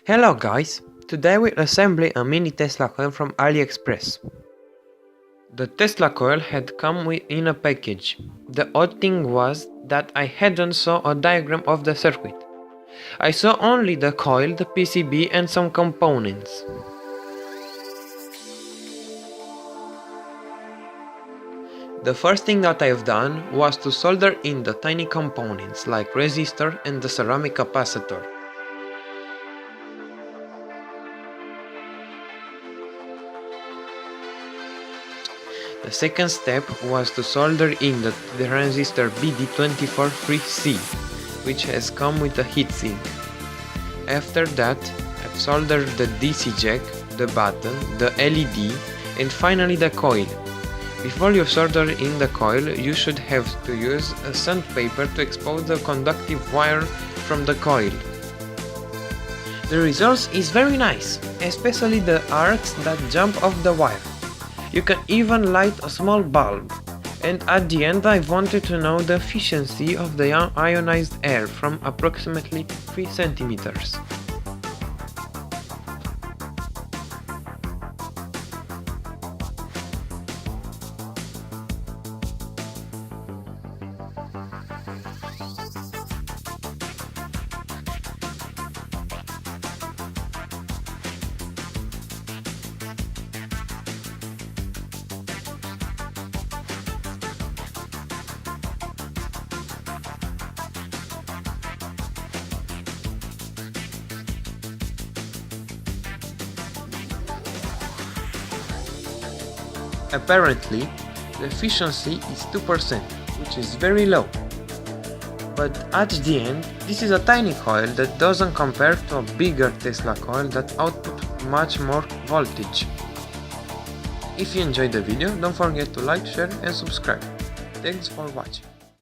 Hello guys, today we'll assemble a mini Tesla coil from AliExpress. The Tesla coil had come in a package. The odd thing was that I hadn't saw a diagram of the circuit. I saw only the coil, the PCB and some components. The first thing that I've done was to solder in the tiny components like resistor and the ceramic capacitor. The second step was to solder in the transistor BD243C, which has come with a heatsink. After that, I've soldered the DC jack, the button, the LED, and finally the coil. Before you solder in the coil, you should have to use a sandpaper to expose the conductive wire from the coil. The result is very nice, especially the arcs that jump off the wire. You can even light a small bulb. And at the end I wanted to know the efficiency of the ionized air from approximately 3 centimeters. Apparently, the efficiency is 2%, which is very low. But at the end, this is a tiny coil that doesn't compare to a bigger Tesla coil that output much more voltage. If you enjoyed the video, don't forget to like, share and subscribe. Thanks for watching.